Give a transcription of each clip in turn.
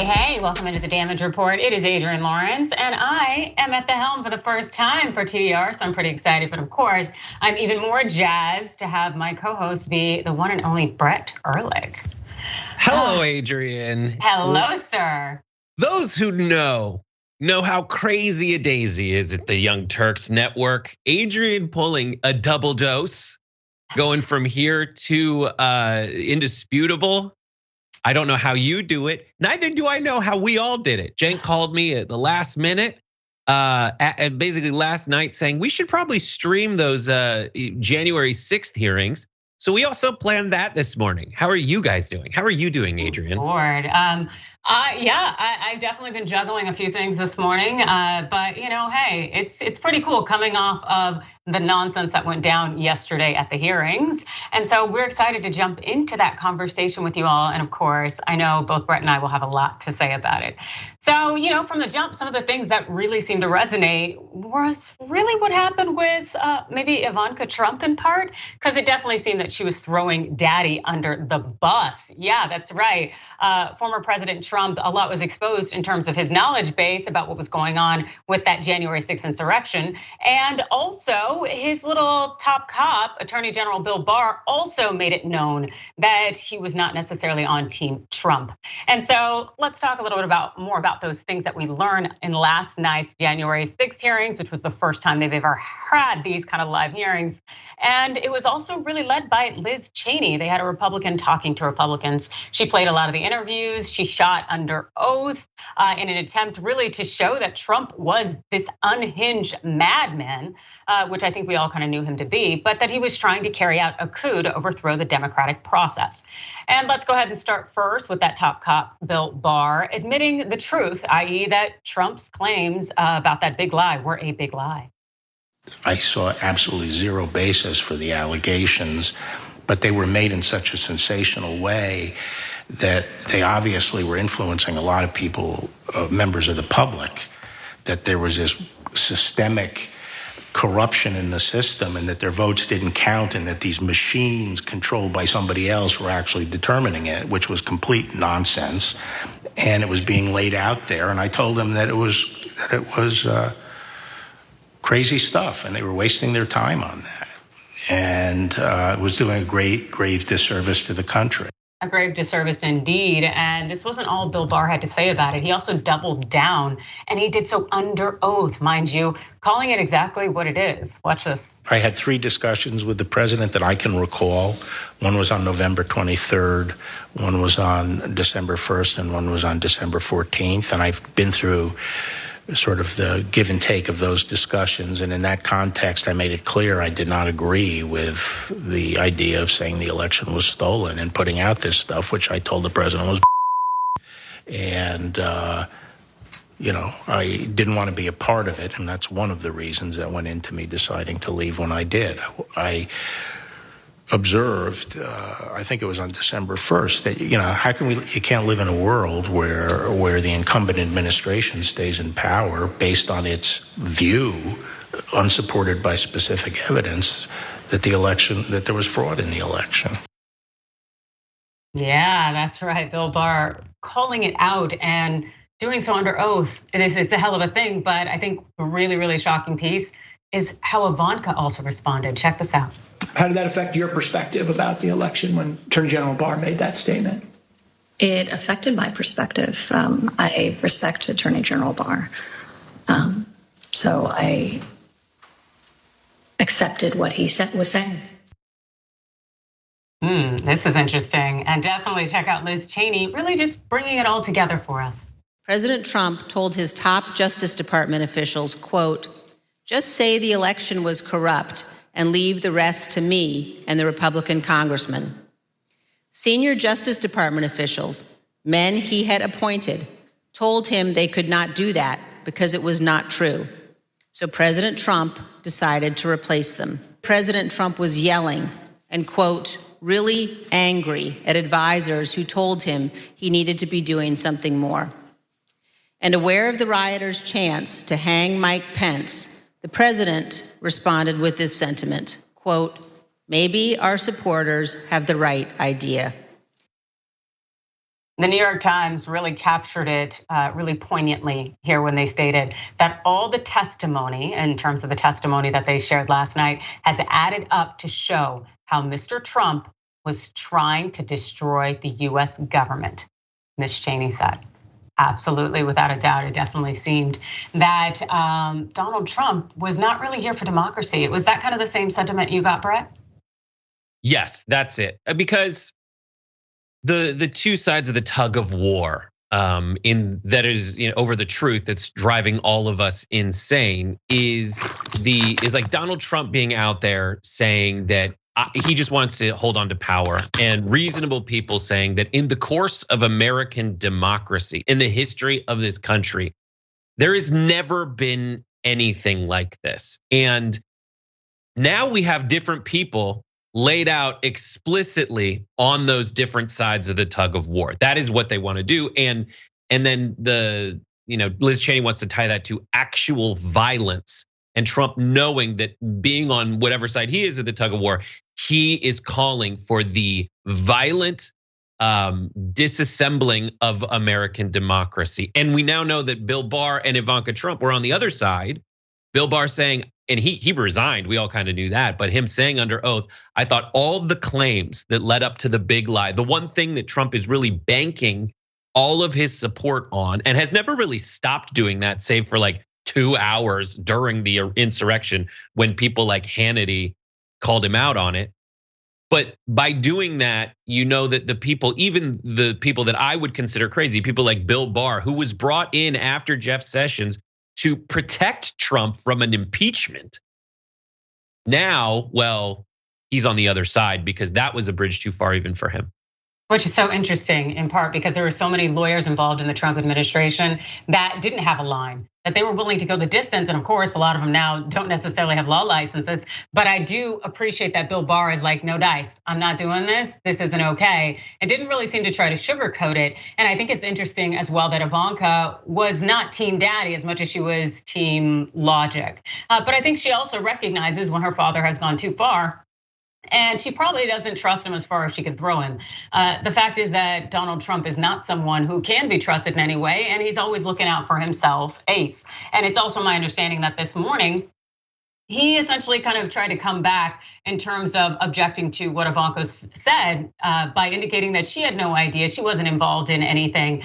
Hey, welcome into the Damage Report. It is Adrienne Lawrence, and I am at the helm for the first time for TDR, so I'm pretty excited. But of course, I'm even more jazzed to have my co-host be the one and only Brett Erlich. Hello, Adrienne. Hello, sir. Those who know how crazy a daisy is at the Young Turks network. Adrienne pulling a double dose, going from here to indisputable. I don't know how you do it. Neither do I know how we all did it. Cenk called me at the last minute, basically last night, saying we should probably stream those January 6th hearings. So we also planned that this morning. How are you guys doing? How are you doing, Adrienne? Lord, I've definitely been juggling a few things this morning, but hey, it's pretty cool coming off of the nonsense that went down yesterday at the hearings. And so we're excited to jump into that conversation with you all. And of course, I know both Brett and I will have a lot to say about it. So, from the jump, some of the things that really seemed to resonate was really what happened with maybe Ivanka Trump in part, because it definitely seemed that she was throwing daddy under the bus. Yeah, that's right. Former President Trump, a lot was exposed in terms of his knowledge base about what was going on with that January 6th insurrection. And also his little top cop, Attorney General Bill Barr, also made it known that he was not necessarily on Team Trump. And so let's talk a little bit more about those things that we learned in last night's January 6th hearings, which was the first time they've ever had these kind of live hearings. And it was also really led by Liz Cheney. They had a Republican talking to Republicans. She played a lot of the interviews. She shot under oath in an attempt really to show that Trump was this unhinged madman, which I think we all kind of knew him to be, but that he was trying to carry out a coup to overthrow the democratic process. And let's go ahead and start first with that top cop, Bill Barr, admitting the truth, i.e. that Trump's claims about that big lie were a big lie. I saw absolutely zero basis for the allegations, but they were made in such a sensational way that they obviously were influencing a lot of people, members of the public, that there was this systemic corruption in the system and that their votes didn't count and that these machines controlled by somebody else were actually determining it, which was complete nonsense. And it was being laid out there. And I told them that it was crazy stuff and they were wasting their time on that. And it was doing a grave disservice to the country. A grave disservice indeed. And this wasn't all Bill Barr had to say about it. He also doubled down, and he did so under oath, mind you, calling it exactly what it is. Watch this. I had 3 discussions with the president that I can recall. One was on November 23rd, one was on December 1st, and one was on December 14th. And I've been through sort of the give and take of those discussions. And in that context, I made it clear I did not agree with the idea of saying the election was stolen and putting out this stuff, which I told the president was. And, I didn't want to be a part of it. And that's one of the reasons that went into me deciding to leave when I did. I observed, I think it was on December 1st, that how can you can't live in a world where the incumbent administration stays in power based on its view, unsupported by specific evidence, that there was fraud in the election. Yeah, that's right. Bill Barr calling it out and doing so under oath. It's a hell of a thing, but I think a really, really shocking piece is how Ivanka also responded. Check this out. How did that affect your perspective about the election when Attorney General Barr made that statement? It affected my perspective. I respect Attorney General Barr. So I accepted what he was saying. This is interesting. And definitely check out Liz Cheney, really just bringing it all together for us. President Trump told his top Justice Department officials, quote, "Just say the election was corrupt and leave the rest to me and the Republican congressman." Senior Justice Department officials, men he had appointed, told him they could not do that because it was not true. So President Trump decided to replace them. President Trump was yelling and, quote, really angry at advisors who told him he needed to be doing something more. And aware of the rioters' chance to hang Mike Pence, the president responded with this sentiment, quote, "Maybe our supporters have the right idea." The New York Times really captured it really poignantly here when they stated that all the testimony, in terms of the testimony that they shared last night, has added up to show how Mr. Trump was trying to destroy the US government, Ms. Cheney said. Absolutely, without a doubt, it definitely seemed that Donald Trump was not really here for democracy. Was that kind of the same sentiment you got, Brett? Yes, that's it. Because the two sides of the tug of war in that is over the truth that's driving all of us insane is like Donald Trump being out there saying that he just wants to hold on to power, and reasonable people saying that in the course of American democracy, in the history of this country, there has never been anything like this. And now we have different people laid out explicitly on those different sides of the tug of war. That is what they want to do. And then Liz Cheney wants to tie that to actual violence. And Trump, knowing that being on whatever side he is of the tug of war, he is calling for the violent disassembling of American democracy. And we now know that Bill Barr and Ivanka Trump were on the other side. Bill Barr saying, and he resigned, we all kind of knew that, but him saying under oath, I thought all the claims that led up to the big lie, the one thing that Trump is really banking all of his support on, and has never really stopped doing that, save for like 2 hours during the insurrection when people like Hannity called him out on it. But by doing that, you know that the people, even the people that I would consider crazy, people like Bill Barr, who was brought in after Jeff Sessions to protect Trump from an impeachment. Now, well, he's on the other side because that was a bridge too far even for him. Which is so interesting in part because there were so many lawyers involved in the Trump administration that didn't have a line, that they were willing to go the distance. And of course, a lot of them now don't necessarily have law licenses. But I do appreciate that Bill Barr is like, no dice, I'm not doing this. This isn't okay. And didn't really seem to try to sugarcoat it. And I think it's interesting as well that Ivanka was not team daddy as much as she was team logic. But I think she also recognizes when her father has gone too far. And she probably doesn't trust him as far as she can throw him. The fact is that Donald Trump is not someone who can be trusted in any way, and he's always looking out for himself, ace. And it's also my understanding that this morning, he essentially kind of tried to come back in terms of objecting to what Ivanka said by indicating that she had no idea, she wasn't involved in anything.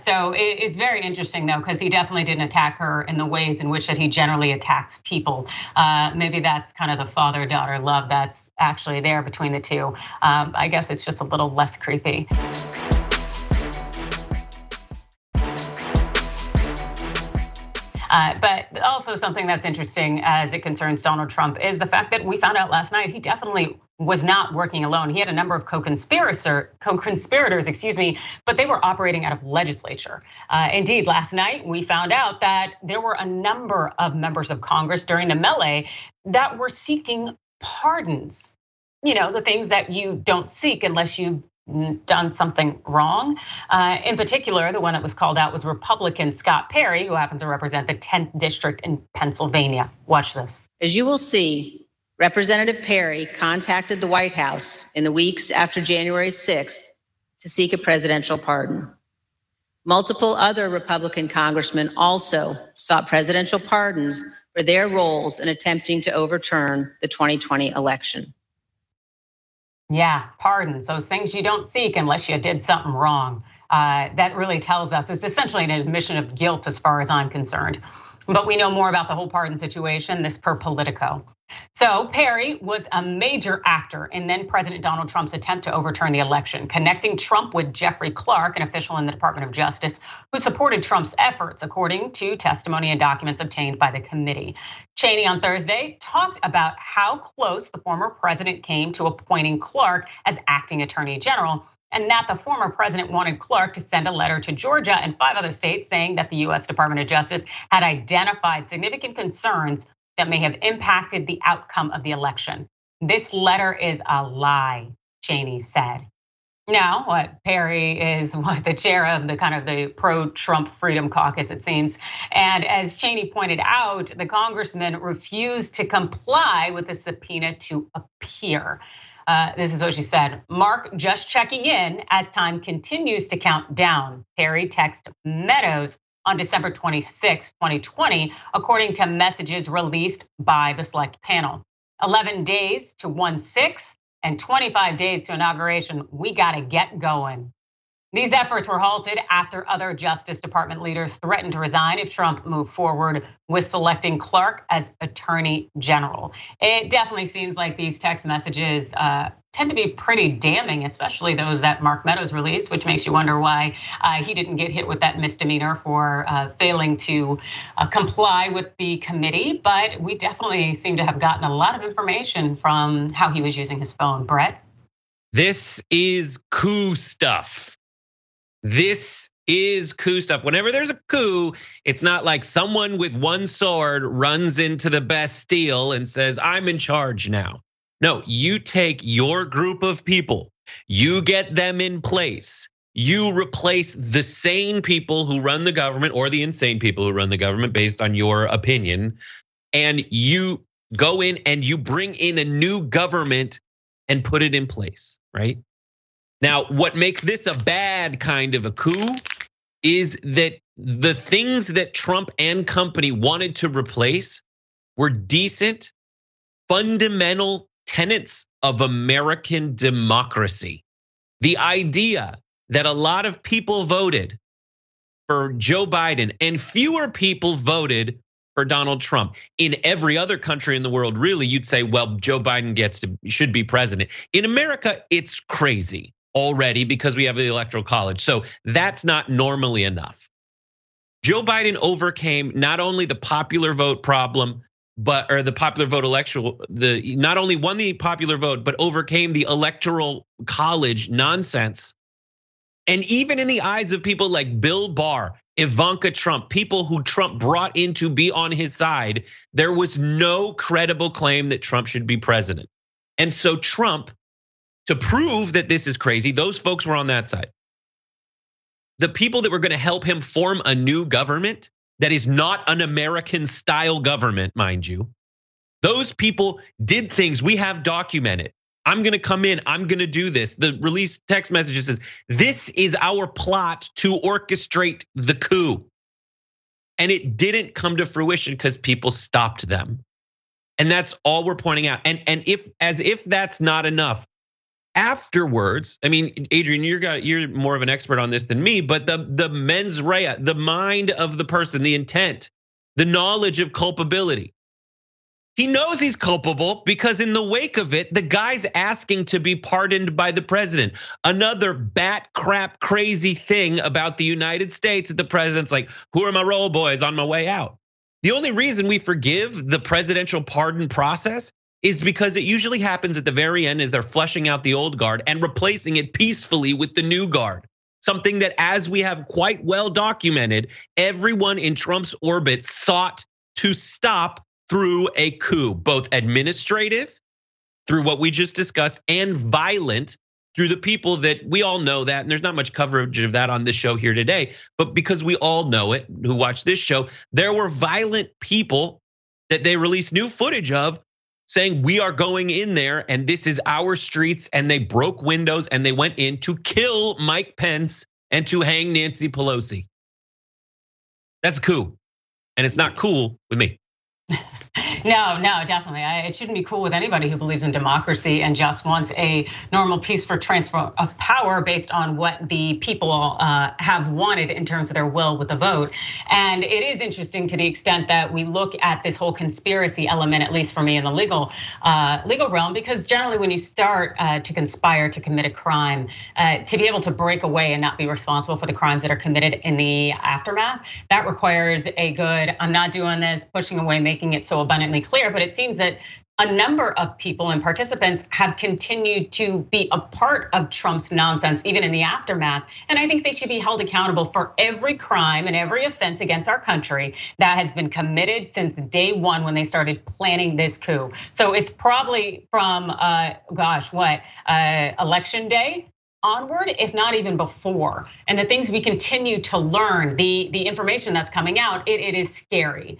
So it's very interesting though, because he definitely didn't attack her in the ways in which that he generally attacks people. Maybe that's kind of the father-daughter love that's actually there between the two. I guess it's just a little less creepy. But also something that's interesting as it concerns Donald Trump is the fact that we found out last night he definitely was not working alone. He had a number of co-conspirators, but they were operating out of legislature. Indeed, last night we found out that there were a number of members of Congress during the melee that were seeking pardons. The things that you don't seek unless you've done something wrong. In particular, the one that was called out was Republican Scott Perry, who happens to represent the 10th district in Pennsylvania. Watch this. As you will see, Representative Perry contacted the White House in the weeks after January 6th to seek a presidential pardon. Multiple other Republican congressmen also sought presidential pardons for their roles in attempting to overturn the 2020 election. Yeah, pardons, those things you don't seek unless you did something wrong. That really tells us it's essentially an admission of guilt as far as I'm concerned. But we know more about the whole pardon situation, this per Politico. So Perry was a major actor in then President Donald Trump's attempt to overturn the election, connecting Trump with Jeffrey Clark, an official in the Department of Justice, who supported Trump's efforts, according to testimony and documents obtained by the committee. Cheney on Thursday talked about how close the former president came to appointing Clark as acting attorney general, and that the former president wanted Clark to send a letter to Georgia and 5 other states saying that the US Department of Justice had identified significant concerns that may have impacted the outcome of the election. This letter is a lie, Cheney said. Now, what Perry is the chair of the kind of the pro-Trump Freedom Caucus, it seems. And as Cheney pointed out, the congressman refused to comply with the subpoena to appear. This is what she said. Mark just checking in as time continues to count down. Perry texted Meadows on December 26, 2020, according to messages released by the select panel. 11 days to 1/6 and 25 days to inauguration. We gotta get going. These efforts were halted after other Justice Department leaders threatened to resign if Trump moved forward with selecting Clark as Attorney General. It definitely seems like these text messages tend to be pretty damning, especially those that Mark Meadows released, which makes you wonder why he didn't get hit with that misdemeanor for failing to comply with the committee. But we definitely seem to have gotten a lot of information from how he was using his phone. Brett? This is coup stuff. This is coup stuff. Whenever there's a coup, it's not like someone with one sword runs into the Bastille and says, I'm in charge now. No, you take your group of people, you get them in place, you replace the sane people who run the government or the insane people who run the government based on your opinion, and you go in and you bring in a new government and put it in place, right? Now, what makes this a bad kind of a coup is that the things that Trump and company wanted to replace were decent, fundamental tenets of American democracy. The idea that a lot of people voted for Joe Biden and fewer people voted for Donald Trump. In every other country in the world, really, you'd say, well, Joe Biden should be president. In America, it's crazy already because we have the Electoral College. So that's not normally enough. Joe Biden overcame not only the popular vote problem, or the popular vote not only won the popular vote, but overcame the Electoral College nonsense. And even in the eyes of people like Bill Barr, Ivanka Trump, people who Trump brought in to be on his side, there was no credible claim that Trump should be president. And so Trump, to prove that this is crazy, those folks were on that side. The people that were going to help him form a new government that is not an American style government, mind you, those people did things we have documented. I'm going to come in, I'm going to do this. The release text message says, this is our plot to orchestrate the coup. And it didn't come to fruition because people stopped them. And that's all we're pointing out. And if that's not enough, afterwards, I mean, Adrian, you're more of an expert on this than me, but the mens rea, the mind of the person, the intent, the knowledge of culpability. He knows he's culpable because in the wake of it, the guy's asking to be pardoned by the president. Another bat crap crazy thing about the United States, the president's like, who are my roll boys on my way out? The only reason we forgive the presidential pardon process is because it usually happens at the very end as they're flushing out the old guard and replacing it peacefully with the new guard. Something that, as we have quite well documented, everyone in Trump's orbit sought to stop through a coup, both administrative, through what we just discussed, and violent through the people that we all know that, and there's not much coverage of that on this show here today, but because we all know it, who watch this show, there were violent people that they released new footage of saying we are going in there and this is our streets, and they broke windows and they went in to kill Mike Pence and to hang Nancy Pelosi. That's a coup, and it's not cool with me. No, definitely. It shouldn't be cool with anybody who believes in democracy and just wants a normal, peaceful transfer of power based on what the people have wanted in terms of their will with the vote. And it is interesting to the extent that we look at this whole conspiracy element, at least for me in the legal realm, because generally when you start to conspire to commit a crime, to be able to break away and not be responsible for the crimes that are committed in the aftermath, that requires a good, I'm not doing this, pushing away, making it so abundantly clear. But it seems that a number of people and participants have continued to be a part of Trump's nonsense, even in the aftermath. And I think they should be held accountable for every crime and every offense against our country that has been committed since day one when they started planning this coup. So it's probably from, election day onward, if not even before. And the things we continue to learn, the information that's coming out, it is scary.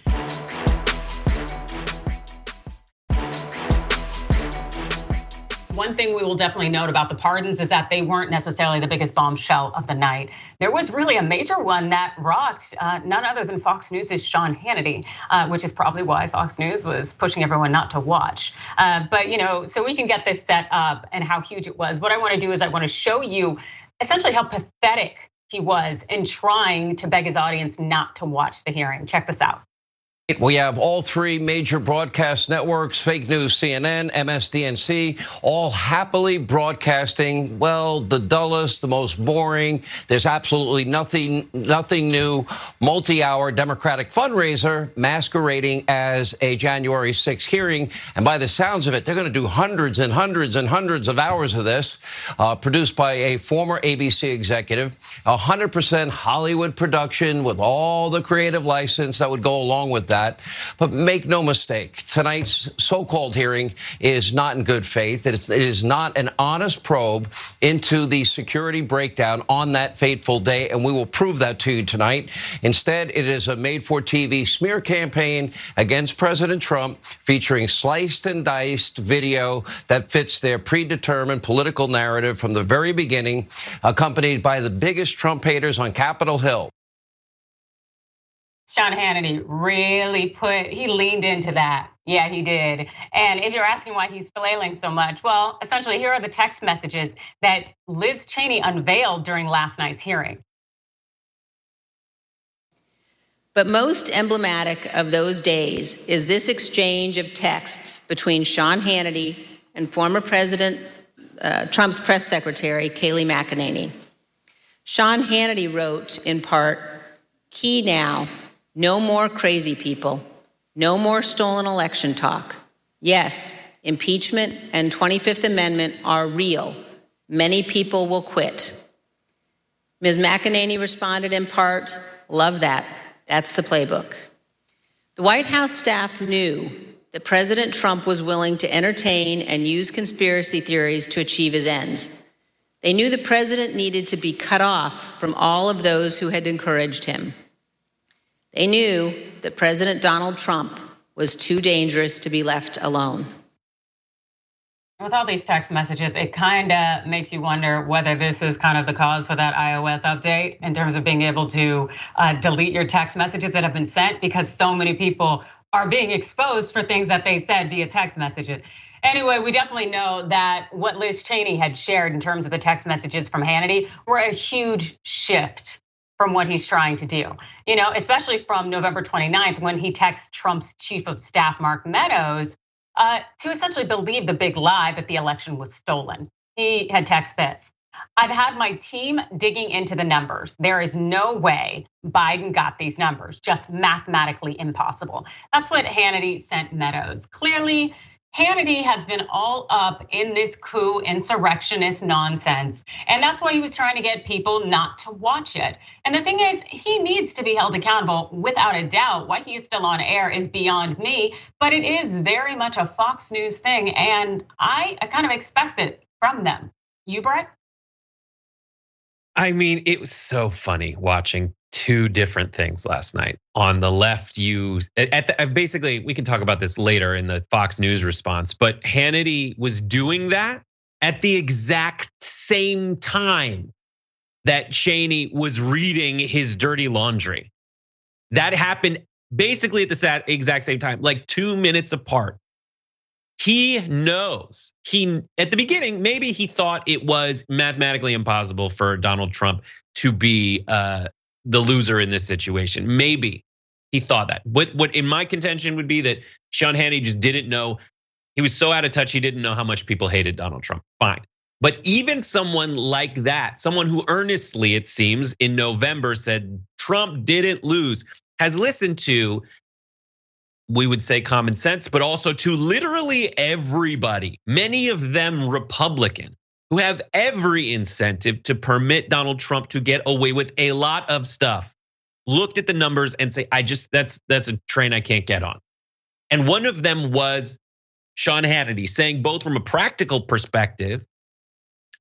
one thing we will definitely note about the pardons is that they weren't necessarily the biggest bombshell of the night. There was really a major one that rocked none other than Fox News' Sean Hannity, which is probably why Fox News was pushing everyone not to watch. But so we can get this set up and how huge it was. What I want to do is I want to show you essentially how pathetic he was in trying to beg his audience not to watch the hearing. Check this out. We have all three major broadcast networks, fake news, CNN, MSDNC, all happily broadcasting, well, the dullest, the most boring. There's absolutely nothing new, multi-hour Democratic fundraiser masquerading as a January 6th hearing. And by the sounds of it, they're going to do hundreds and hundreds and hundreds of hours of this, produced by a former ABC executive, 100% Hollywood production with all the creative license that would go along with that. But make no mistake, tonight's so-called hearing is not in good faith. It is not an honest probe into the security breakdown on that fateful day, and we will prove that to you tonight. Instead, it is a made-for-TV smear campaign against President Trump, featuring sliced and diced video that fits their predetermined political narrative from the very beginning, accompanied by the biggest Trump haters on Capitol Hill. Sean Hannity really he leaned into that. Yeah, he did. And if you're asking why he's flailing so much, well, essentially, here are the text messages that Liz Cheney unveiled during last night's hearing. But most emblematic of those days is this exchange of texts between Sean Hannity and former President Trump's press secretary, Kayleigh McEnany. Sean Hannity wrote, in part, "Key now. No more crazy people. No more stolen election talk. Yes, impeachment and 25th Amendment are real. Many people will quit." Ms. McEnany responded in part, "Love that. That's the playbook." The White House staff knew that President Trump was willing to entertain and use conspiracy theories to achieve his ends. They knew the president needed to be cut off from all of those who had encouraged him. They knew that President Donald Trump was too dangerous to be left alone. With all these text messages, it kind of makes you wonder whether this is kind of the cause for that iOS update in terms of being able to delete your text messages that have been sent, because so many people are being exposed for things that they said via text messages. Anyway, we definitely know that what Liz Cheney had shared in terms of the text messages from Hannity were a huge shift from what he's trying to do, especially from November 29th, when he texts Trump's chief of staff, Mark Meadows, to essentially believe the big lie that the election was stolen. He had texted this: "I've had my team digging into the numbers. There is no way Biden got these numbers, just mathematically impossible." That's what Hannity sent Meadows. Clearly, Hannity has been all up in this coup insurrectionist nonsense. And that's why he was trying to get people not to watch it. And the thing is, he needs to be held accountable without a doubt. Why he is still on air is beyond me, but it is very much a Fox News thing. And I kind of expect it from them. You, Brett? I mean, it was so funny watching two different things last night. On the left, basically, we can talk about this later in the Fox News response, but Hannity was doing that at the exact same time that Cheney was reading his dirty laundry. That happened basically at the exact same time, like 2 minutes apart. He knows, at the beginning, maybe he thought it was mathematically impossible for Donald Trump to be the loser in this situation. Maybe he thought that. What in my contention would be that Sean Hannity just didn't know. He was so out of touch, he didn't know how much people hated Donald Trump. Fine. But even someone like that, someone who earnestly, it seems, in November said Trump didn't lose, has listened to, we would say, common sense, but also to literally everybody, many of them Republican, who have every incentive to permit Donald Trump to get away with a lot of stuff, looked at the numbers and say, that's a train I can't get on. And one of them was Sean Hannity, saying both from a practical perspective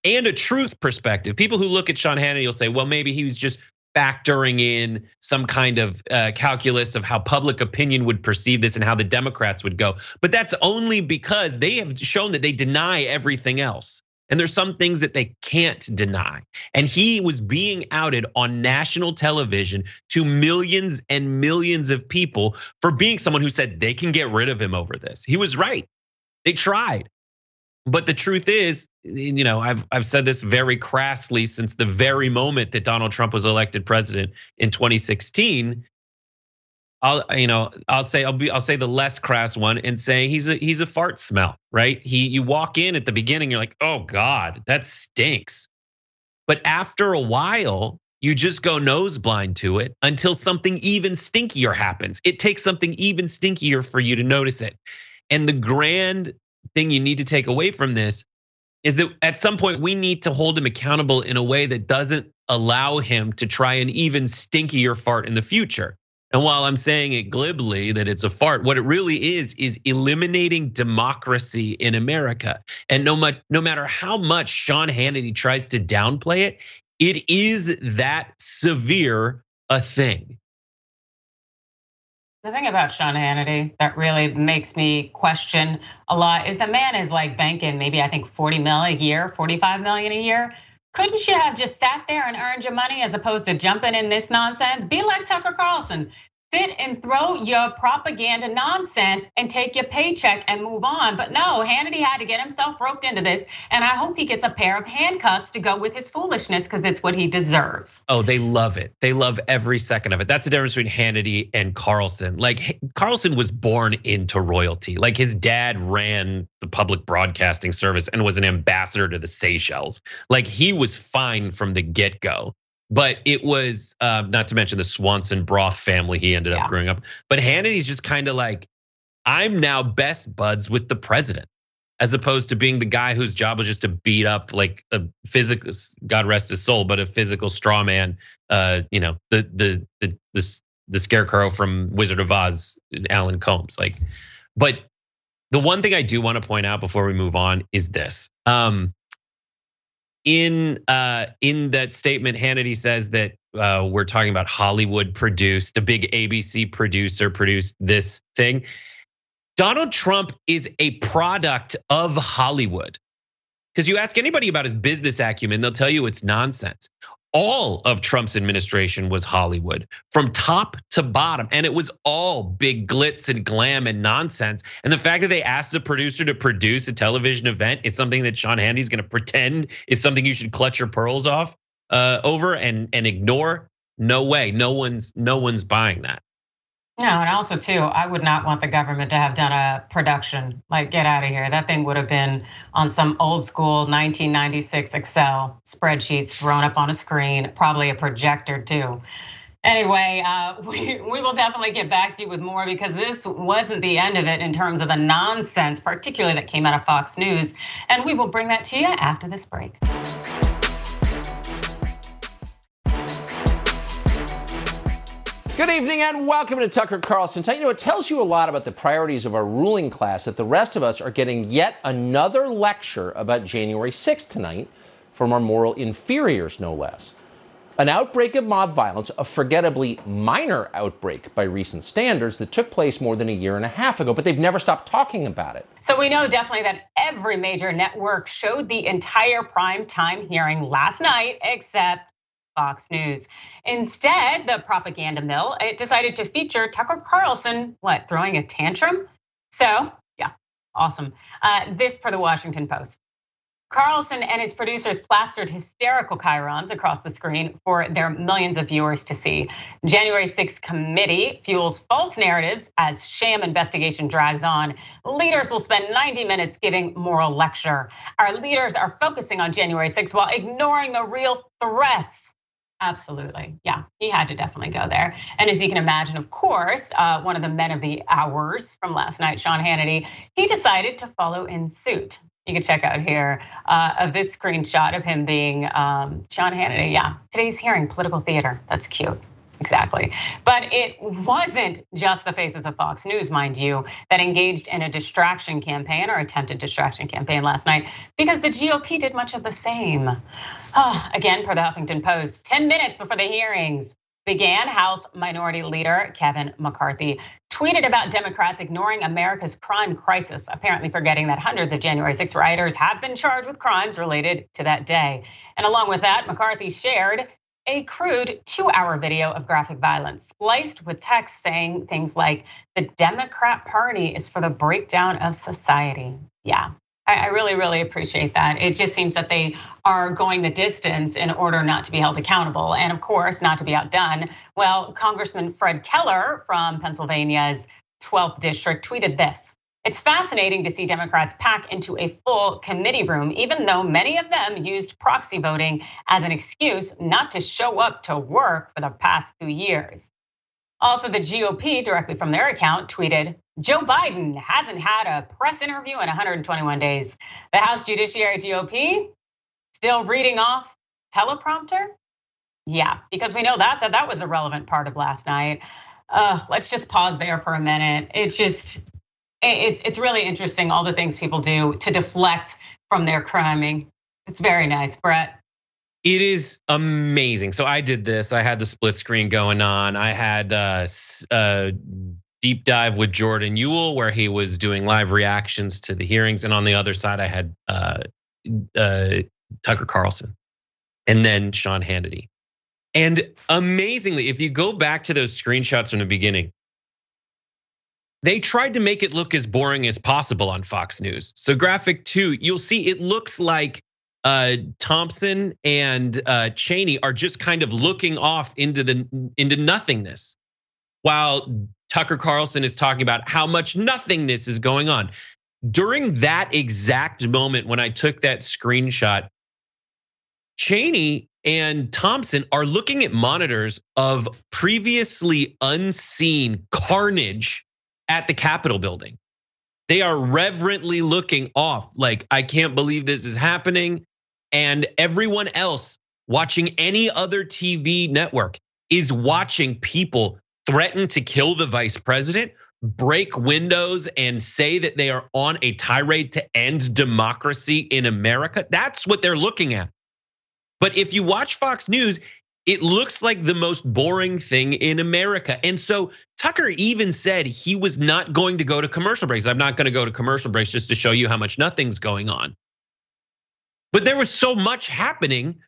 and a truth perspective. People who look at Sean Hannity will say, well, maybe he was just factoring in some kind of calculus of how public opinion would perceive this and how the Democrats would go. But that's only because they have shown that they deny everything else. And there's some things that they can't deny. And he was being outed on national television to millions and millions of people for being someone who said they can get rid of him over this. He was right. They tried. But the truth is, I've said this very crassly since the very moment that Donald Trump was elected president in 2016. I'll say the less crass one and say he's a fart smell, right? You walk in at the beginning, you're like, oh God, that stinks. But after a while, you just go nose blind to it until something even stinkier happens. It takes something even stinkier for you to notice it. And the grand thing you need to take away from this is that at some point we need to hold him accountable in a way that doesn't allow him to try an even stinkier fart in the future. And while I'm saying it glibly that it's a fart, what it really is eliminating democracy in America. And no matter how much Sean Hannity tries to downplay it, it is that severe a thing. The thing about Sean Hannity that really makes me question a lot is the man is like banking maybe I think 40 mil a year, 45 million a year. Couldn't you have just sat there and earned your money as opposed to jumping in this nonsense? Be like Tucker Carlson. Sit and throw your propaganda nonsense and take your paycheck and move on. But no, Hannity had to get himself roped into this. And I hope he gets a pair of handcuffs to go with his foolishness because it's what he deserves. Oh, they love it. They love every second of it. That's the difference between Hannity and Carlson. Like Carlson was born into royalty. Like his dad ran the public broadcasting service and was an ambassador to the Seychelles. Like he was fine from the get-go. But it was, not to mention the Swanson broth family he ended up growing up. But Hannity's just kind of like, I'm now best buds with the president, as opposed to being the guy whose job was just to beat up like a physical, God rest his soul, but a physical straw man. The scarecrow from Wizard of Oz, Alan Combs. But the one thing I do want to point out before we move on is this. In that statement, Hannity says that we're talking about Hollywood produced, a big ABC producer produced this thing. Donald Trump is a product of Hollywood. Because you ask anybody about his business acumen, they'll tell you it's nonsense. All of Trump's administration was Hollywood from top to bottom. And it was all big glitz and glam and nonsense. And the fact that they asked the producer to produce a television event is something that Sean Hannity's gonna pretend is something you should clutch your pearls off over and ignore. No way, no one's buying that. No, and also too, I would not want the government to have done a production. Like, get out of here. That thing would have been on some old school 1996 Excel spreadsheets thrown up on a screen, probably a projector too. Anyway, we will definitely get back to you with more because this wasn't the end of it in terms of the nonsense, particularly that came out of Fox News. And we will bring that to you after this break. Good evening and welcome to Tucker Carlson. It tells you a lot about the priorities of our ruling class that the rest of us are getting yet another lecture about January 6th tonight from our moral inferiors, no less. An outbreak of mob violence, a forgettably minor outbreak by recent standards that took place more than a year and a half ago, but they've never stopped talking about it. So we know definitely that every major network showed the entire primetime hearing last night, except Fox News. Instead, the propaganda mill, it decided to feature Tucker Carlson, throwing a tantrum? So, yeah, awesome. This per the Washington Post. Carlson and his producers plastered hysterical chyrons across the screen for their millions of viewers to see. January 6th committee fuels false narratives as sham investigation drags on. Leaders will spend 90 minutes giving moral lecture. Our leaders are focusing on January 6th while ignoring the real threats. Absolutely, yeah, he had to definitely go there. And as you can imagine, of course, one of the men of the hours from last night, Sean Hannity, he decided to follow in suit. You can check out here of this screenshot of him being Sean Hannity. Yeah, today's hearing, political theater. That's cute. Exactly. But it wasn't just the faces of Fox News, mind you, that engaged in a distraction campaign or attempted distraction campaign last night, because the GOP did much of the same. Again, per the Huffington Post, 10 minutes before the hearings began, House Minority Leader Kevin McCarthy tweeted about Democrats ignoring America's crime crisis, apparently forgetting that hundreds of January 6 rioters have been charged with crimes related to that day. And along with that, McCarthy shared a crude 2-hour video of graphic violence, spliced with text saying things like, "The Democrat Party is for the breakdown of society." Yeah, I really, really appreciate that. It just seems that they are going the distance in order not to be held accountable. And of course, not to be outdone. Well, Congressman Fred Keller from Pennsylvania's 12th district tweeted this: "It's fascinating to see Democrats pack into a full committee room, even though many of them used proxy voting as an excuse not to show up to work for the past 2 years." Also, the GOP, directly from their account, tweeted, "Joe Biden hasn't had a press interview in 121 days. The House Judiciary GOP still reading off teleprompter?" Yeah, because we know that was a relevant part of last night. Let's just pause there for a minute. It's really interesting, all the things people do to deflect from their criming. It's very nice, Brett. It is amazing. So I did this. I had the split screen going on. I had a deep dive with Jordan Ewell, where he was doing live reactions to the hearings, and on the other side, I had Tucker Carlson, and then Sean Hannity. And amazingly, if you go back to those screenshots from the beginning, they tried to make it look as boring as possible on Fox News. So graphic 2, you'll see it looks like Thompson and Cheney are just kind of looking off into nothingness, while Tucker Carlson is talking about how much nothingness is going on. During that exact moment when I took that screenshot, Cheney and Thompson are looking at monitors of previously unseen carnage at the Capitol building. They are reverently looking off, like, I can't believe this is happening. And everyone else watching any other TV network is watching people threaten to kill the vice president, break windows, and say that they are on a tirade to end democracy in America. That's what they're looking at. But if you watch Fox News, it looks like the most boring thing in America. And so Tucker even said he was not going to go to commercial breaks. I'm not going to go to commercial breaks just to show you how much nothing's going on. But there was so much happening.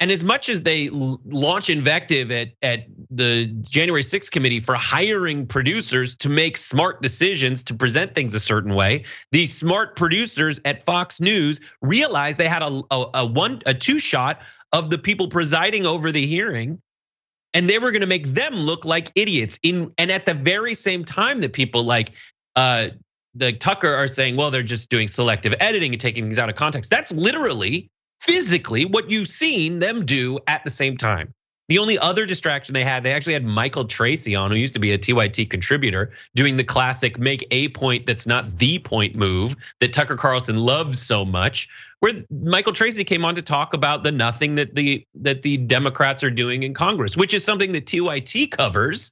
And as much as they launch invective at the January 6th committee for hiring producers to make smart decisions to present things a certain way, these smart producers at Fox News realized they had a two shot of the people presiding over the hearing, and they were going to make them look like idiots. And at the very same time that people like the Tucker are saying, well, they're just doing selective editing and taking things out of context. That's literally, physically, what you've seen them do at the same time. The only other distraction they actually had Michael Tracy on, who used to be a TYT contributor, doing the classic make a point that's not the point move that Tucker Carlson loves so much, where Michael Tracy came on to talk about the nothing that the Democrats are doing in Congress, which is something that TYT covers.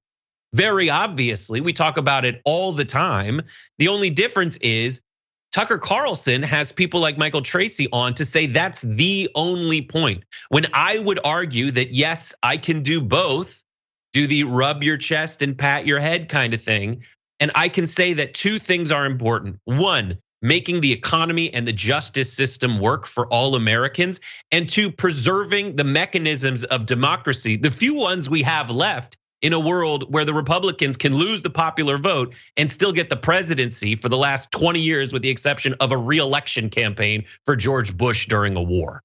Very obviously, we talk about it all the time. The only difference is Tucker Carlson has people like Michael Tracy on to say that's the only point. When I would argue that, yes, I can do both, do the rub your chest and pat your head kind of thing. And I can say that two things are important. One, making the economy and the justice system work for all Americans. And two, preserving the mechanisms of democracy, the few ones we have left, in a world where the Republicans can lose the popular vote and still get the presidency for the last 20 years, with the exception of a re-election campaign for George Bush during a war.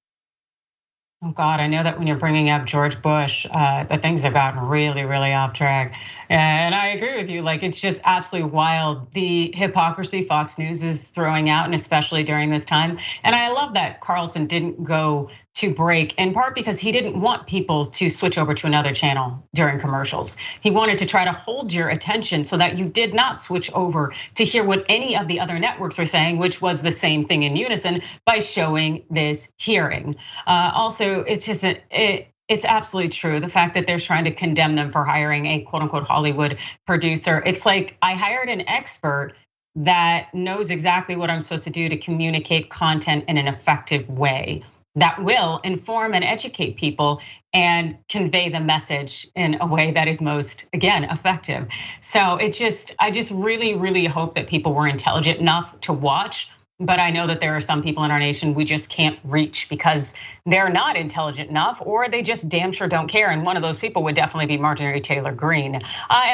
Oh God, I know that when you're bringing up George Bush, that things have gotten really, really off track. And I agree with you, like it's just absolutely wild, the hypocrisy Fox News is throwing out, and especially during this time. And I love that Carlson didn't go to break, in part because he didn't want people to switch over to another channel during commercials. He wanted to try to hold your attention so that you did not switch over to hear what any of the other networks were saying, which was the same thing in unison by showing this hearing. Also, it's just it It's absolutely true. The fact that they're trying to condemn them for hiring a quote unquote Hollywood producer. It's like I hired an expert that knows exactly what I'm supposed to do to communicate content in an effective way that will inform and educate people and convey the message in a way that is most, again, effective. So I just really, really hope that people were intelligent enough to watch. But I know that there are some people in our nation we just can't reach because they're not intelligent enough, or they just damn sure don't care. And one of those people would definitely be Marjorie Taylor Greene and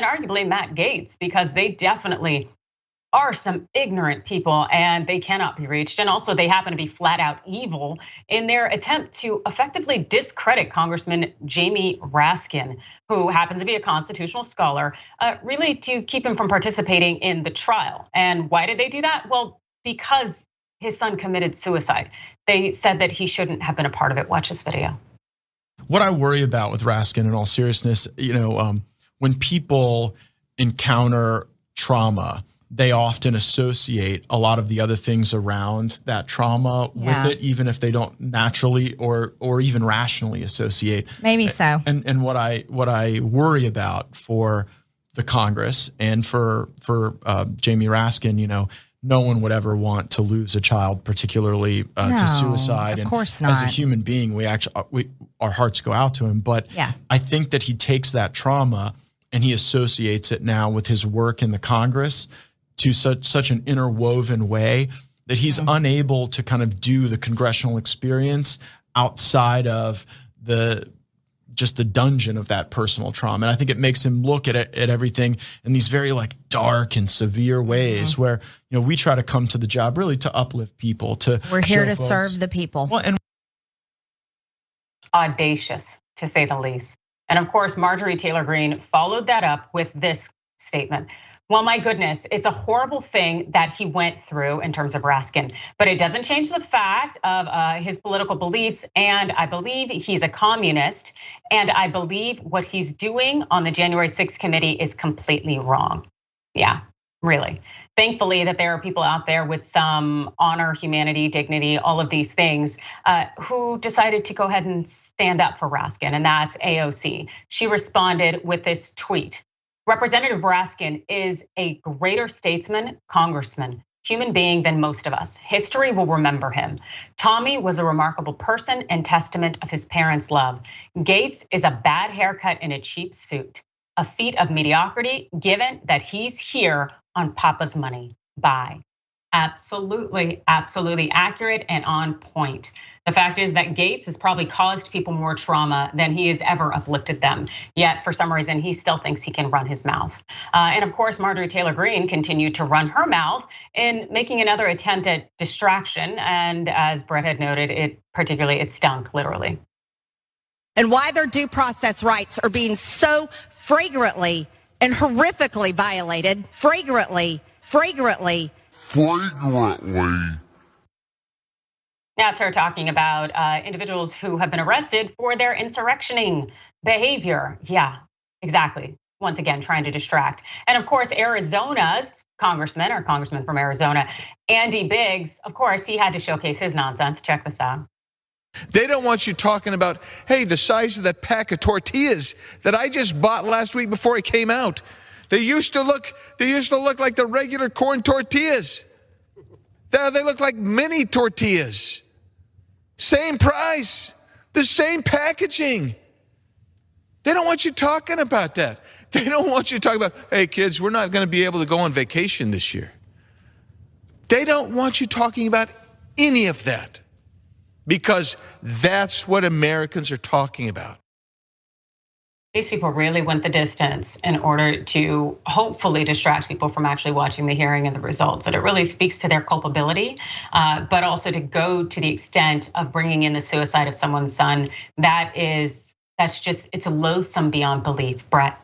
arguably Matt Gaetz, because they definitely are some ignorant people and they cannot be reached. And also they happen to be flat out evil in their attempt to effectively discredit Congressman Jamie Raskin, who happens to be a constitutional scholar, really to keep him from participating in the trial. And why did they do that? Well, because his son committed suicide. They said that he shouldn't have been a part of it. Watch this video. What I worry about with Raskin, in all seriousness, when people encounter trauma, they often associate a lot of the other things around that trauma with it, even if they don't naturally or even rationally associate. Maybe so. And what I worry about for the Congress and for Jamie Raskin, no one would ever want to lose a child, particularly to suicide. Of course not. As a human being, our hearts go out to him. But I think that he takes that trauma and he associates it now with his work in the Congress to such an interwoven way that he's unable to kind of do the congressional experience outside of just the dungeon of that personal trauma. And I think it makes him look at everything in these very dark and severe ways where, we try to come to the job really to uplift people, we're here to serve the people. Well, and audacious, to say the least. And of course, Marjorie Taylor Greene followed that up with this statement. Well, my goodness, it's a horrible thing that he went through in terms of Raskin, but it doesn't change the fact of his political beliefs. And I believe he's a communist. And I believe what he's doing on the January 6th committee is completely wrong. Yeah, really. Thankfully that there are people out there with some honor, humanity, dignity, all of these things who decided to go ahead and stand up for Raskin, and that's AOC. She responded with this tweet. Representative Raskin is a greater statesman, congressman, human being than most of us. History will remember him. Tommy was a remarkable person and testament of his parents' love. Gaetz is a bad haircut in a cheap suit, a feat of mediocrity given that he's here on Papa's money. Bye. Absolutely, absolutely accurate and on point. The fact is that Gaetz has probably caused people more trauma than he has ever uplifted them. Yet for some reason, he still thinks he can run his mouth. And of course, Marjorie Taylor Greene continued to run her mouth in making another attempt at distraction. And as Brett had noted, it stunk, literally. And why their due process rights are being so flagrantly and horrifically violated, flagrantly. Now it's her talking about individuals who have been arrested for their insurrectioning behavior. Yeah, exactly. Once again, trying to distract. And of course, Arizona's congressman from Arizona, Andy Biggs, of course, he had to showcase his nonsense. Check this out. They don't want you talking about, hey, the size of that pack of tortillas that I just bought last week before it came out. They used to look like the regular corn tortillas. Now they look like mini tortillas. Same price, the same packaging. They don't want you talking about that. They don't want you talking about, hey kids, we're not gonna be able to go on vacation this year. They don't want you talking about any of that because that's what Americans are talking about. These people really went the distance in order to hopefully distract people from actually watching the hearing and the results. And it really speaks to their culpability, but also to go to the extent of bringing in the suicide of someone's son. It's loathsome beyond belief, Brett.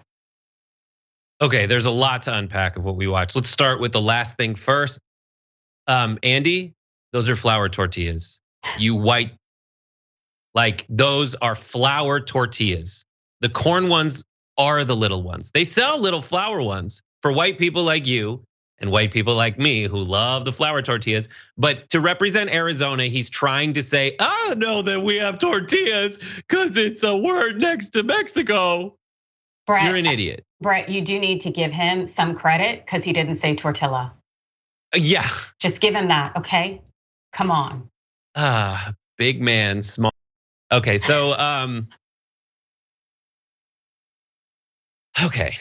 Okay, there's a lot to unpack of what we watched. Let's start with the last thing first. Andy, those are flour tortillas. You white, those are flour tortillas. The corn ones are the little ones. They sell little flour ones for white people like you and white people like me who love the flour tortillas. But to represent Arizona, he's trying to say, I know that we have tortillas because it's a word next to Mexico. Brett, you're an idiot. Brett, you do need to give him some credit because he didn't say tortilla. Yeah. Just give him that, okay? Come on. Big man, small. Okay, so okay.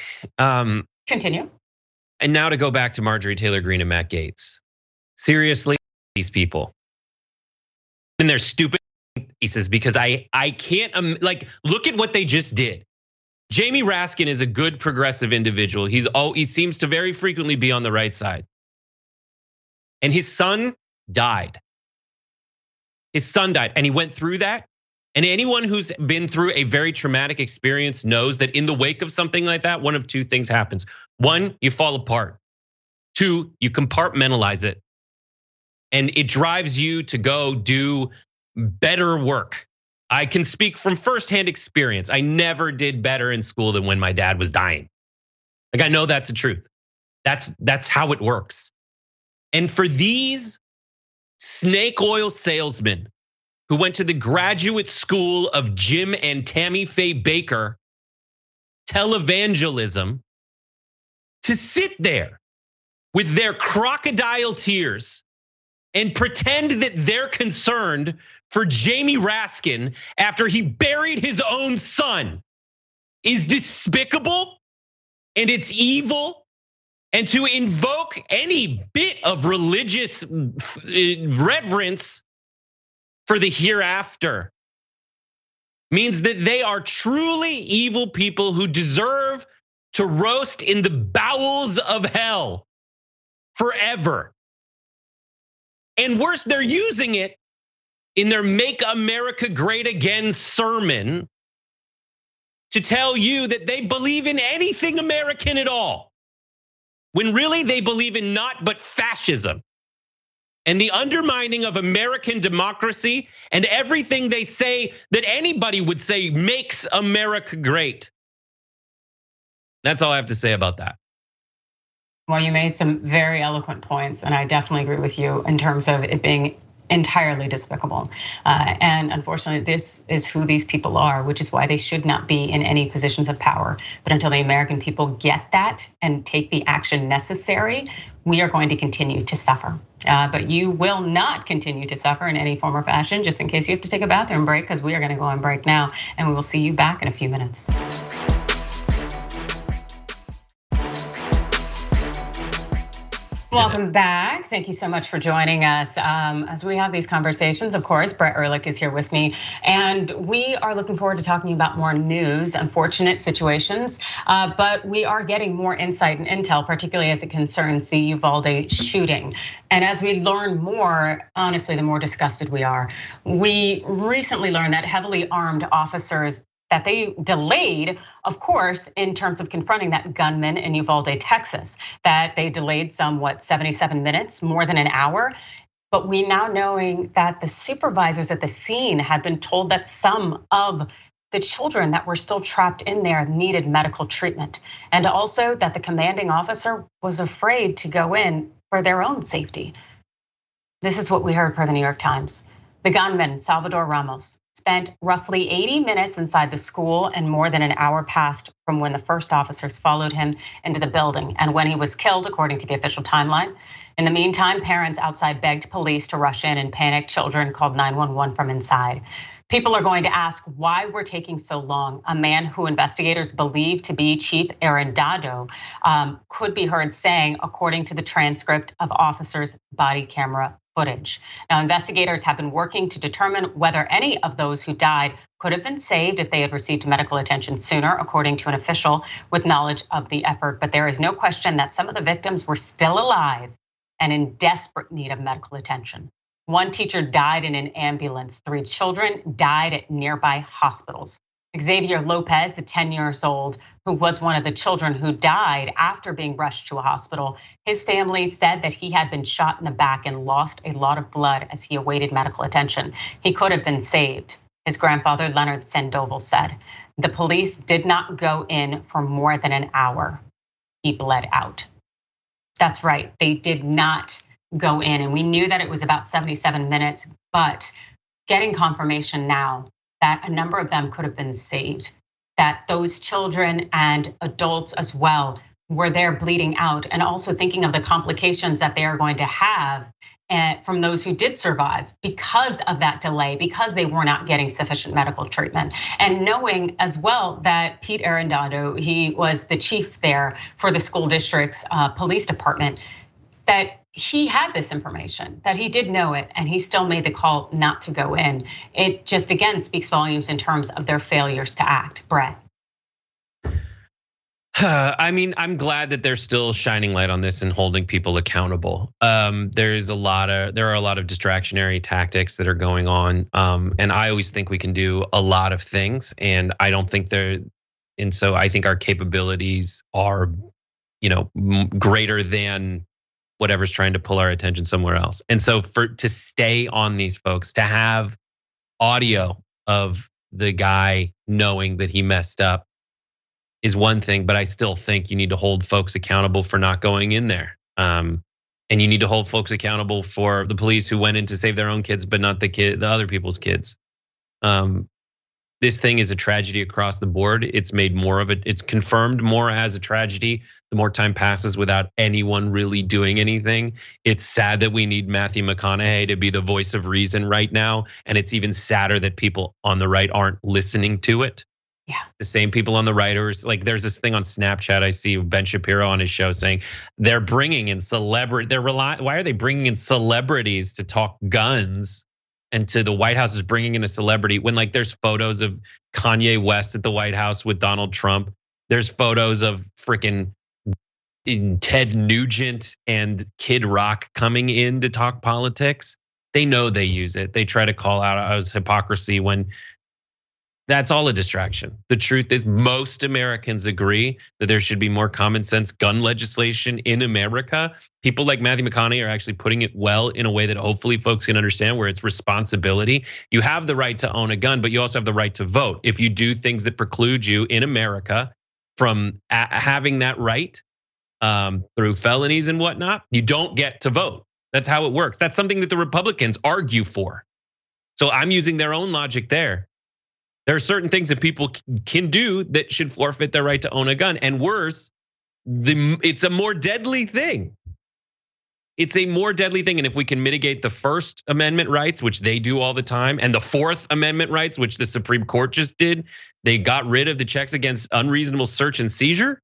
Continue. And now to go back to Marjorie Taylor Greene and Matt Gaetz. Seriously, these people. And they're stupid faces because I can't like look at what they just did. Jamie Raskin is a good progressive individual. He seems to very frequently be on the right side. And his son died. His son died, and he went through that. And anyone who's been through a very traumatic experience knows that in the wake of something like that, one of two things happens. One, you fall apart. Two, you compartmentalize it. And it drives you to go do better work. I can speak from firsthand experience. I never did better in school than when my dad was dying. Like I know that's the truth. That's how it works. And for these snake oil salesmen who went to the graduate school of Jim and Tammy Faye Baker televangelism to sit there with their crocodile tears and pretend that they're concerned for Jamie Raskin after he buried his own son is despicable and it's evil. And to invoke any bit of religious reverence for the hereafter means that they are truly evil people who deserve to roast in the bowels of hell forever. And worse, they're using it in their Make America Great Again sermon to tell you that they believe in anything American at all, when really they believe in naught but fascism and the undermining of American democracy and everything they say that anybody would say makes America great. That's all I have to say about that. Well, you made some very eloquent points, and I definitely agree with you in terms of it being entirely despicable. And unfortunately, this is who these people are, which is why they should not be in any positions of power. But until the American people get that and take the action necessary, we are going to continue to suffer. But you will not continue to suffer in any form or fashion, just in case you have to take a bathroom break, because we are going to go on break now, and we will see you back in a few minutes. Welcome back. Thank you so much for joining us. As we have these conversations, of course, Brett Erlich is here with me, and we are looking forward to talking about more news, unfortunate situations, but we are getting more insight and intel, particularly as it concerns the Uvalde shooting. And as we learn more, honestly, the more disgusted we are. We recently learned that heavily armed officers that they delayed, of course, in terms of confronting that gunman in Uvalde, Texas, that they delayed some, 77 minutes, more than an hour. But we now knowing that the supervisors at the scene had been told that some of the children that were still trapped in there needed medical treatment. And also that the commanding officer was afraid to go in for their own safety. This is what we heard per the New York Times. The gunman, Salvador Ramos, spent roughly 80 minutes inside the school and more than an hour passed from when the first officers followed him into the building and when he was killed, according to the official timeline. In the meantime, parents outside begged police to rush in, and panicked children called 911 from inside. People are going to ask why we're taking so long. A man who investigators believe to be Chief Arendado could be heard saying, according to the transcript of officers' body camera footage. Now, investigators have been working to determine whether any of those who died could have been saved if they had received medical attention sooner, according to an official with knowledge of the effort. But there is no question that some of the victims were still alive and in desperate need of medical attention. One teacher died in an ambulance. 3 children died at nearby hospitals. Xavier Lopez, the 10 years old, who was one of the children who died after being rushed to a hospital, his family said that he had been shot in the back and lost a lot of blood as he awaited medical attention. He could have been saved, his grandfather Leonard Sandoval said. The police did not go in for more than an hour. He bled out. That's right, they did not go in, and we knew that it was about 77 minutes, but getting confirmation now that a number of them could have been saved, that those children and adults as well were there bleeding out, and also thinking of the complications that they are going to have from those who did survive because of that delay, because they were not getting sufficient medical treatment. And knowing as well that Pete Arredondo, he was the chief there for the school district's police department, that he had this information, that he did know it, and he still made the call not to go in. It just, again, speaks volumes in terms of their failures to act. Brett. I mean, I'm glad that they're still shining light on this and holding people accountable. There are a lot of distractionary tactics that are going on, and I always think we can do a lot of things, and I don't think and so I think our capabilities are, greater than whatever's trying to pull our attention somewhere else. And so to stay on these folks, to have audio of the guy knowing that he messed up is one thing, but I still think you need to hold folks accountable for not going in there. And you need to hold folks accountable for the police who went in to save their own kids, but not the other people's kids. This thing is a tragedy across the board. It's made more of it. It's confirmed more as a tragedy the more time passes without anyone really doing anything. It's sad that we need Matthew McConaughey to be the voice of reason right now. And it's even sadder that people on the right aren't listening to it. Yeah. The same people on the right are like, there's this thing on Snapchat I see Ben Shapiro on his show saying they're bringing in why are they bringing in celebrities to talk guns? And to the White House is bringing in a celebrity when like there's photos of Kanye West at the White House with Donald Trump. There's photos of freaking Ted Nugent and Kid Rock coming in to talk politics. They know they use it. They try to call out as hypocrisy when that's all a distraction. The truth is most Americans agree that there should be more common sense gun legislation in America. People like Matthew McConaughey are actually putting it well in a way that hopefully folks can understand where it's responsibility. You have the right to own a gun, but you also have the right to vote. If you do things that preclude you in America from having that right through felonies and whatnot, you don't get to vote. That's how it works. That's something that the Republicans argue for. So I'm using their own logic there. There are certain things that people can do that should forfeit their right to own a gun. And worse, it's a more deadly thing. It's a more deadly thing. And if we can mitigate the First Amendment rights, which they do all the time, and the Fourth Amendment rights, which the Supreme Court just did, they got rid of the checks against unreasonable search and seizure.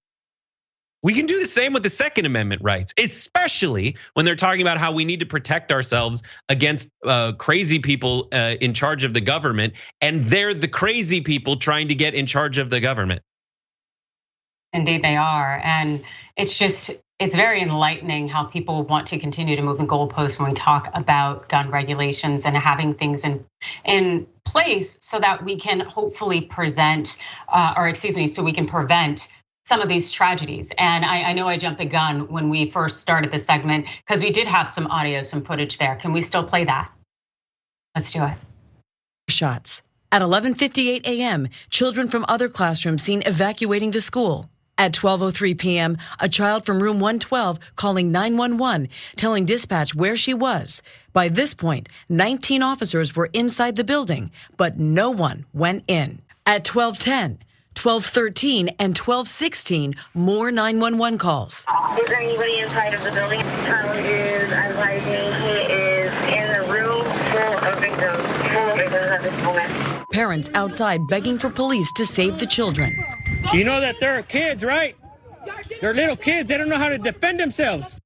We can do the same with the Second Amendment rights, especially when they're talking about how we need to protect ourselves against crazy people in charge of the government, and they're the crazy people trying to get in charge of the government. Indeed they are, and it's very enlightening how people want to continue to move in goalposts when we talk about gun regulations and having things in place so that we can hopefully so we can prevent some of these tragedies. And I know I jumped the gun when we first started the segment because we did have some audio, some footage there. Can we still play that? Let's do it. Shots. At 11:58 a.m., children from other classrooms seen evacuating the school. At 12:03 p.m., a child from room 112 calling 911, telling dispatch where she was. By this point, 19 officers were inside the building, but no one went in. At 12:10, 12:13 and 12:16, more 911 calls. Is there anybody inside of the building? Tom is advising he is in the room full of victims at this moment. Parents outside begging for police to save the children. You know that they're kids, right? They're little kids. They don't know how to defend themselves.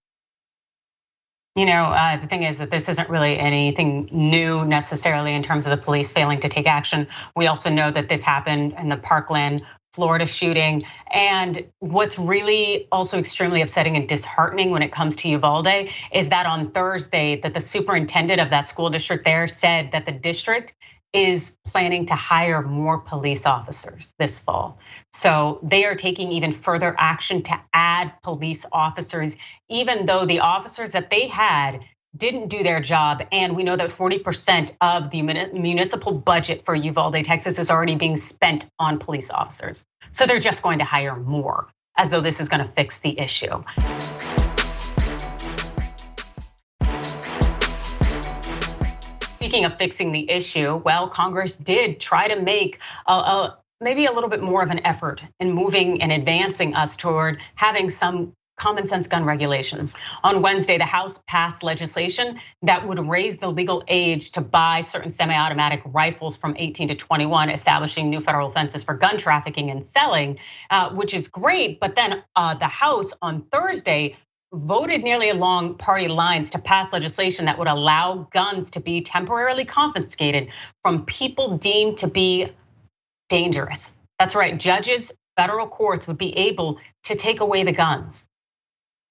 The thing is that this isn't really anything new necessarily in terms of the police failing to take action. We also know that this happened in the Parkland, Florida shooting. And what's really also extremely upsetting and disheartening when it comes to Uvalde is that on Thursday that the superintendent of that school district there said that the district is planning to hire more police officers this fall. So they are taking even further action to add police officers, even though the officers that they had didn't do their job. And we know that 40% of the municipal budget for Uvalde, Texas is already being spent on police officers. So they're just going to hire more as though this is going to fix the issue. speaking of fixing the issue, well, Congress did try to make maybe a little bit more of an effort in moving and advancing us toward having some common sense gun regulations. On Wednesday, the House passed legislation that would raise the legal age to buy certain semi-automatic rifles from 18 to 21, establishing new federal offenses for gun trafficking and selling, which is great. But then the House on Thursday voted nearly along party lines to pass legislation that would allow guns to be temporarily confiscated from people deemed to be dangerous. That's right, judges, federal courts would be able to take away the guns.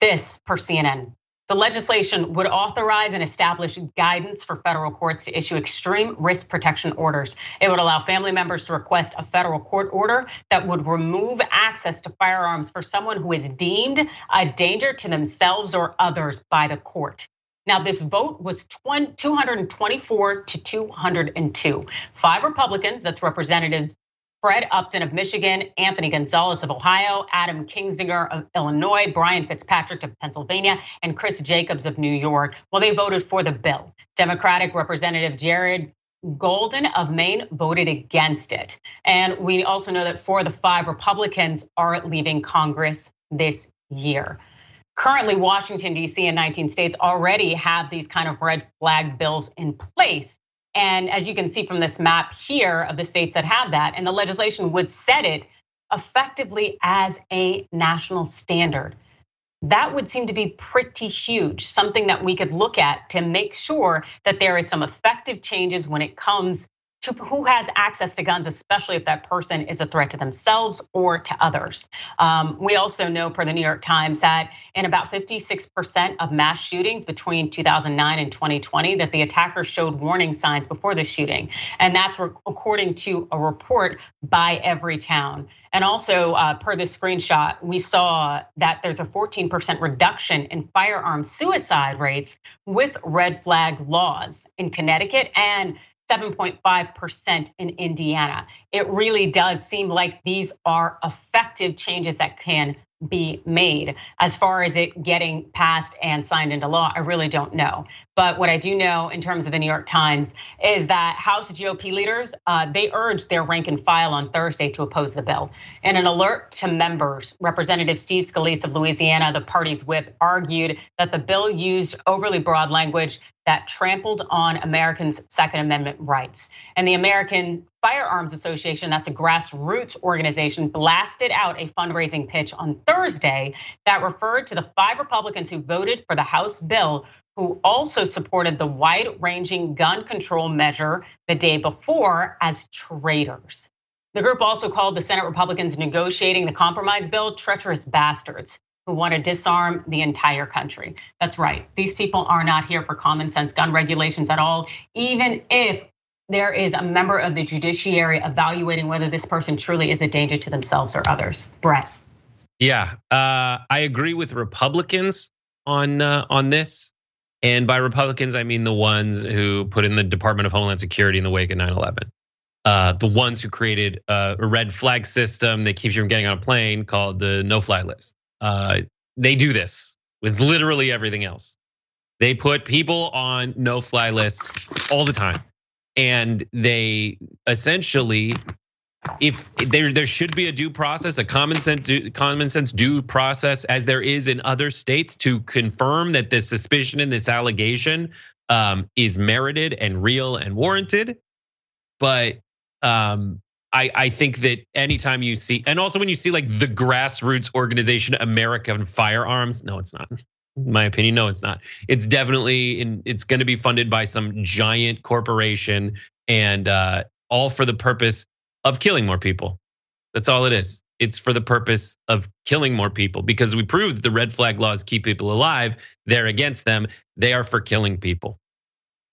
This, per CNN, the legislation would authorize and establish guidance for federal courts to issue extreme risk protection orders. It would allow family members to request a federal court order that would remove access to firearms for someone who is deemed a danger to themselves or others by the court. Now, this vote was 224 to 202. 5 Republicans, that's Representatives Fred Upton of Michigan, Anthony Gonzalez of Ohio, Adam Kinzinger of Illinois, Brian Fitzpatrick of Pennsylvania, and Chris Jacobs of New York. Well, they voted for the bill. Democratic Representative Jared Golden of Maine voted against it. And we also know that 4 of the 5 Republicans are leaving Congress this year. Currently, Washington, D.C. and 19 states already have these kind of red flag bills in place. And as you can see from this map here of the states that have that, and the legislation would set it effectively as a national standard. That would seem to be pretty huge, something that we could look at to make sure that there is some effective changes when it comes to who has access to guns, especially if that person is a threat to themselves or to others. We also know per the New York Times that in about 56% of mass shootings between 2009 and 2020, that the attackers showed warning signs before the shooting. And that's according to a report by Everytown. And also per the screenshot, we saw that there's a 14% reduction in firearm suicide rates with red flag laws in Connecticut and 7.5% in Indiana. It really does seem like these are effective changes that can be made. As far as it getting passed and signed into law, I really don't know. But what I do know in terms of the New York Times is that House GOP leaders, they urged their rank and file on Thursday to oppose the bill. In an alert to members, Representative Steve Scalise of Louisiana, the party's whip, argued that the bill used overly broad language that trampled on Americans' Second Amendment rights. And the American Firearms Association, that's a grassroots organization, blasted out a fundraising pitch on Thursday that referred to the 5 Republicans who voted for the House bill, who also supported the wide-ranging gun control measure the day before, as traitors. The group also called the Senate Republicans negotiating the compromise bill treacherous bastards who want to disarm the entire country. That's right, these people are not here for common sense gun regulations at all, even if there is a member of the judiciary evaluating whether this person truly is a danger to themselves or others. Brett. Yeah, I agree with Republicans on this. And by Republicans, I mean the ones who put in the Department of Homeland Security in the wake of 9/11. The ones who created a red flag system that keeps you from getting on a plane called the no-fly list. They do this with literally everything else. They put people on no-fly lists all the time. And they essentially, if there should be a due process, a common sense due process, as there is in other states, to confirm that this suspicion and this allegation is merited and real and warranted. But I think that anytime you see, and also when you see like the grassroots organization American Firearms, no, it's not. In my opinion, no, it's not. It's definitely it's going to be funded by some giant corporation, and all for the purpose of killing more people. That's all it is. It's for the purpose of killing more people, because we proved that the red flag laws keep people alive. They're against them. They are for killing people.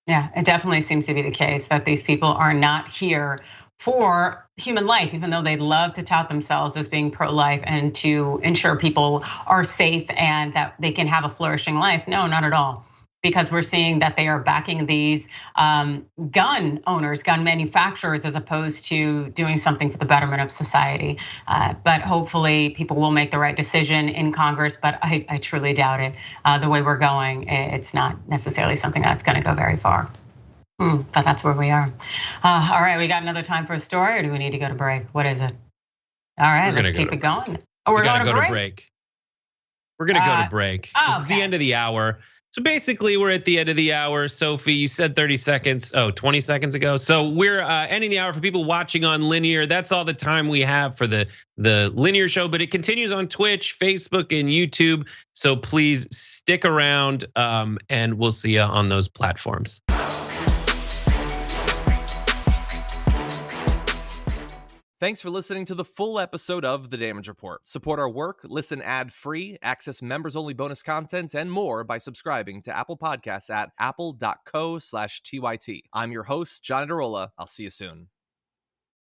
Yeah, it definitely seems to be the case that these people are not here for human life, even though they love to tout themselves as being pro-life and to ensure people are safe and that they can have a flourishing life. No, not at all. Because we're seeing that they are backing these gun owners, gun manufacturers, as opposed to doing something for the betterment of society. But hopefully people will make the right decision in Congress, but I truly doubt it. The way we're going, it's not necessarily something that's gonna go very far. But that's where we are. All right, we got another time for a story, or do we need to go to break? What is it? All right, let's keep it going. Oh, we're going to break? We're going to go to break. This is the end of the hour. So basically, we're at the end of the hour. Sophie, you said 30 seconds, 20 seconds ago. So we're ending the hour for people watching on linear. That's all the time we have for the linear show, but it continues on Twitch, Facebook, and YouTube. So please stick around, and we'll see you on those platforms. Thanks for listening to the full episode of The Damage Report. Support our work, listen ad-free, access members-only bonus content, and more by subscribing to Apple Podcasts at apple.co/TYT. I'm your host, John Adarola. I'll see you soon.